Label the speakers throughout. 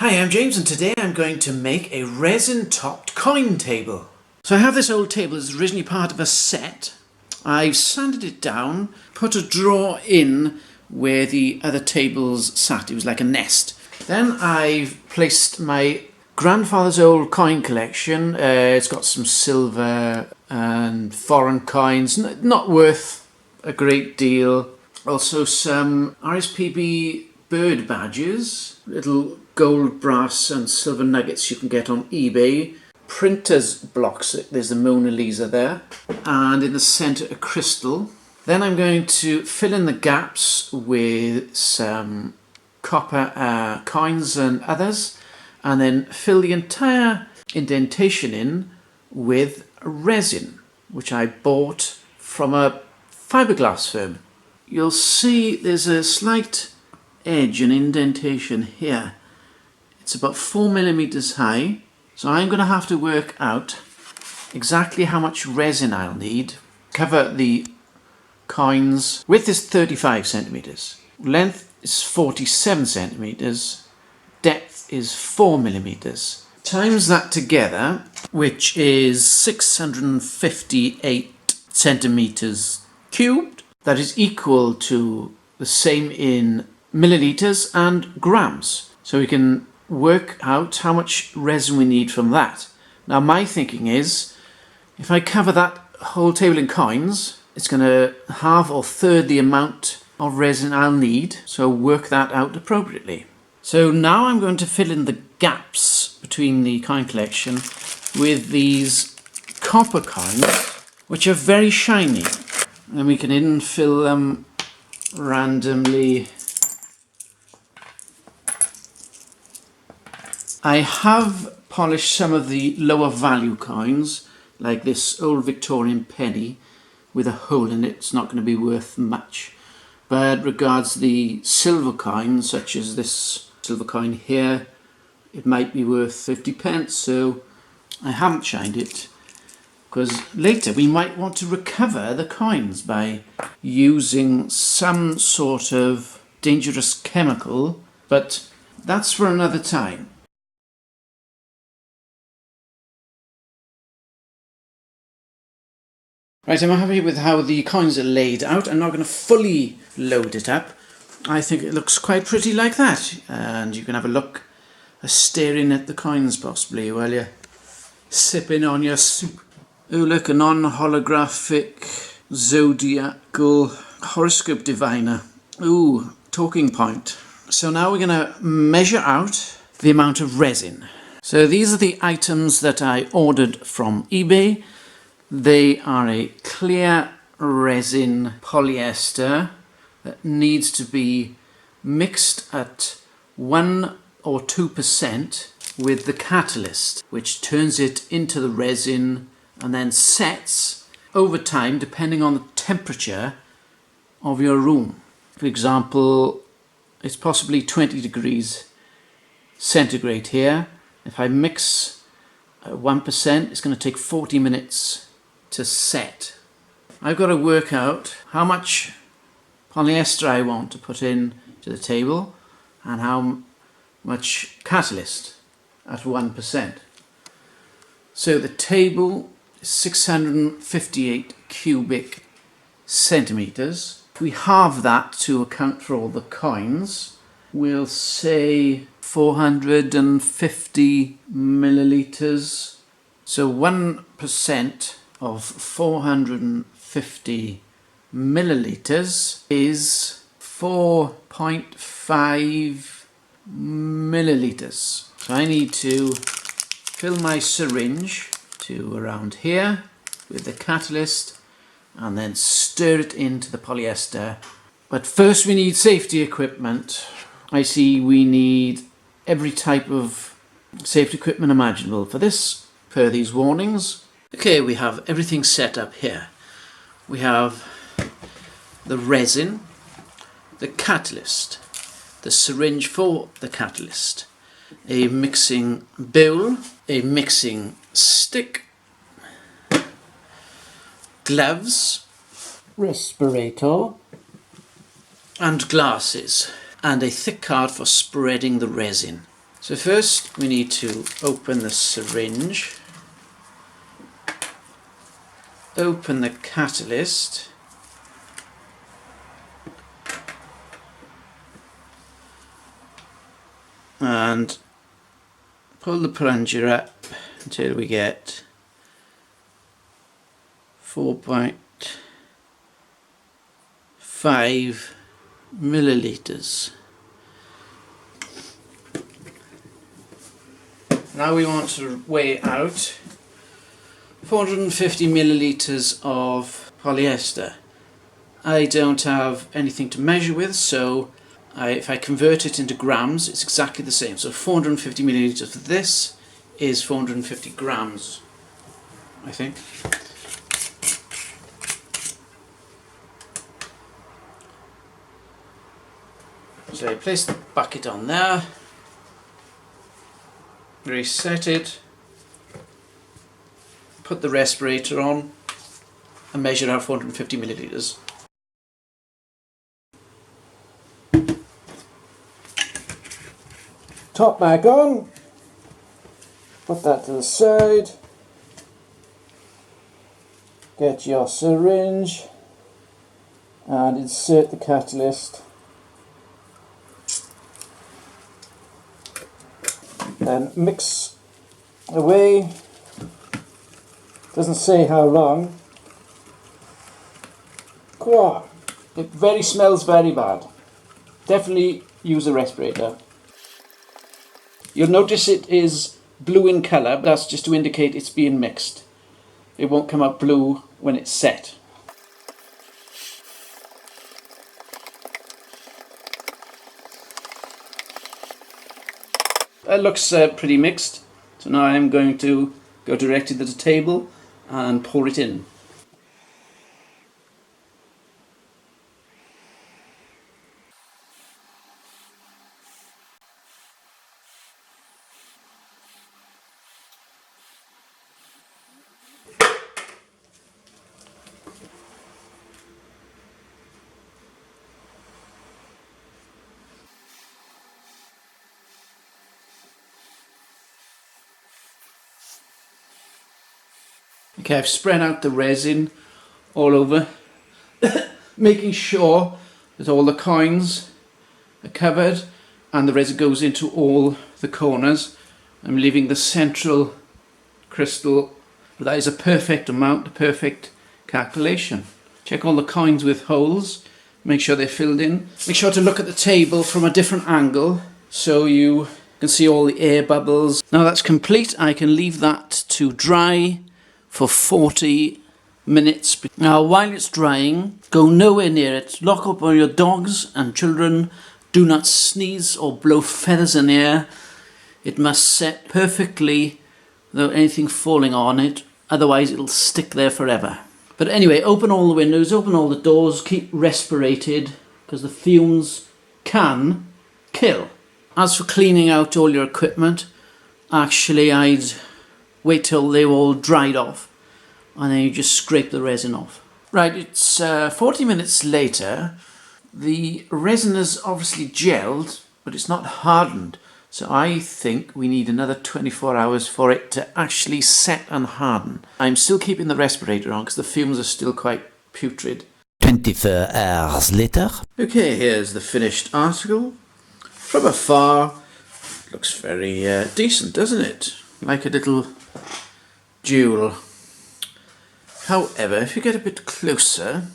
Speaker 1: Hi, I'm James and today I'm going to make a resin-topped coin table. So I have this old table that's originally part of a set. I've sanded it down, put a drawer in where the other tables sat. It was like a nest. Then I've placed my grandfather's old coin collection. It's got some silver and foreign coins, not worth a great deal. Also some RSPB bird badges, little gold, brass and silver nuggets you can get on eBay. Printer's blocks, there's the Mona Lisa there. And in the centre a crystal. Then I'm going to fill in the gaps with some copper coins and others. And then fill the entire indentation in with resin, which I bought from a fiberglass firm. You'll see there's a slight edge and indentation here. It's about 4 millimeters high, so I'm going to have to work out exactly how much resin I'll need. Cover the coins. Width is 35 centimeters, length is 47 centimeters, depth is 4 millimeters. Times that together, which is 658 centimeters cubed. That is equal to the same in milliliters and grams. So we can work out how much resin we need from that. Now my thinking is, if I cover that whole table in coins, it's going to halve or third the amount of resin I'll need, so work that out appropriately. So now I'm going to fill in the gaps between the coin collection with these copper coins, which are very shiny. And we can infill them randomly. I have polished some of the lower value coins, like this old Victorian penny with a hole in it. It's not going to be worth much. But regards the silver coins, such as this silver coin here, it might be worth 50 pence, so I haven't shined it. Because later we might want to recover the coins by using some sort of dangerous chemical, but that's for another time. Right, I'm happy with how the coins are laid out. I'm not going to fully load it up. I think it looks quite pretty like that. And you can have a look, staring at the coins possibly while you're sipping on your soup. Oh look, a non-holographic zodiacal horoscope diviner. Ooh, talking point. So now we're going to measure out the amount of resin. So these are the items that I ordered from eBay. They are a clear resin polyester that needs to be mixed at 1 or 2% with the catalyst, which turns it into the resin and then sets over time depending on the temperature of your room. For example, it's possibly 20 degrees centigrade here. If I mix 1%, it's going to take 40 minutes to set. I've got to work out how much polyester I want to put in to the table and how much catalyst at 1%. So the table is 658 cubic centimeters. If we halve that to account for all the coins, we'll say 450 milliliters. So 1% of 450 milliliters is 4.5 milliliters. So I need to fill my syringe to around here with the catalyst and then stir it into the polyester. But first we need safety equipment. I see we need every type of safety equipment imaginable for this, per these warnings. Okay, we have everything set up here. We have the resin, the catalyst, the syringe for the catalyst, a mixing bowl, a mixing stick, gloves, respirator, and glasses, and a thick card for spreading the resin. So first we need to open the syringe, open the catalyst, and pull the plunger up until we get 4.5 millilitres. Now we want to weigh out 450 millilitres of polyester. I don't have anything to measure with, so if I convert it into grams, it's exactly the same. So 450 millilitres for this is 450 grams, I think. So I place the bucket on there, reset it, put the respirator on and measure out 450 millilitres. Top back on, put that to the side, get your syringe and insert the catalyst. Then mix away, doesn't say how long. It smells very bad. Definitely use a respirator. You'll notice it is blue in colour, but that's just to indicate it's being mixed. It won't come out blue when it's set. It looks pretty mixed, so now I'm going to go directly to the table and pour it in. Okay, I've spread out the resin all over, making sure that all the coins are covered and the resin goes into all the corners. I'm leaving the central crystal, but that is a perfect amount, a perfect calculation. Check all the coins with holes, make sure they're filled in. Make sure to look at the table from a different angle so you can see all the air bubbles. Now that's complete, I can leave that to dry for 40 minutes. Now while it's drying, go nowhere near it. Lock up all your dogs and children. Do not sneeze or blow feathers in the air. It must set perfectly without anything falling on it, otherwise it'll stick there forever. But anyway, open all the windows, open all the doors, keep respirated, because the fumes can kill. As for cleaning out all your equipment, actually I'd wait till they were all dried off and then you just scrape the resin off. Right, it's 40 minutes later. The resin is obviously gelled, but it's not hardened. So I think we need another 24 hours for it to actually set and harden. I'm still keeping the respirator on because the fumes are still quite putrid.
Speaker 2: 24 hours later.
Speaker 1: Okay, here's the finished article. From afar, looks very decent, doesn't it? Like a little jewel. However, if you get a bit closer,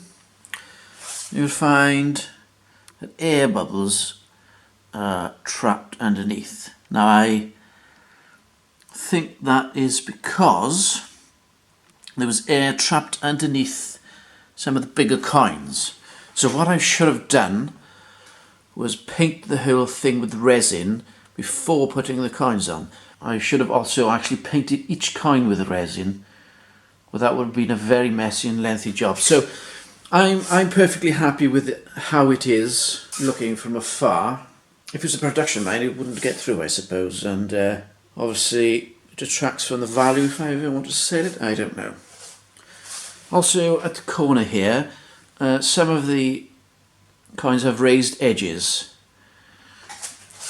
Speaker 1: you'll find that air bubbles are trapped underneath. Now I think that is because there was air trapped underneath some of the bigger coins. So what I should have done was paint the whole thing with resin before putting the coins on. I should have also actually painted each coin with resin, but that would have been a very messy and lengthy job. So I'm perfectly happy with how it is looking from afar. If it was a production line, it wouldn't get through, I suppose, and obviously it detracts from the value if I ever want to sell it. I don't know. Also at the corner here, some of the coins have raised edges.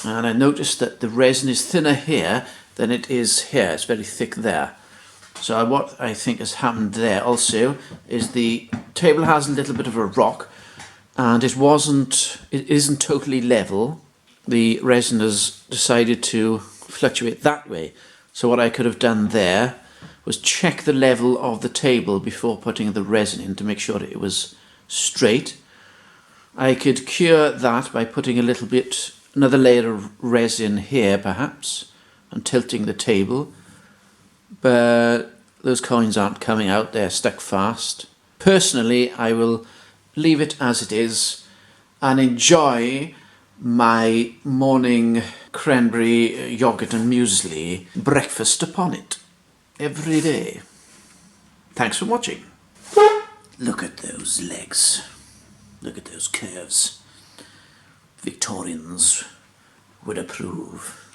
Speaker 1: And I noticed that the resin is thinner here than it is here. It's very thick there. So what I think has happened there also is the table has a little bit of a rock, and it isn't totally level. The resin has decided to fluctuate that way. So what I could have done there was check the level of the table before putting the resin in to make sure that it was straight. I could cure that by putting another layer of resin here perhaps, and tilting the table, but those coins aren't coming out, they're stuck fast. Personally, I will leave it as it is and enjoy my morning cranberry yogurt and muesli breakfast upon it every day. Thanks for watching. Look at those legs. Look at those curves. Victorians would approve.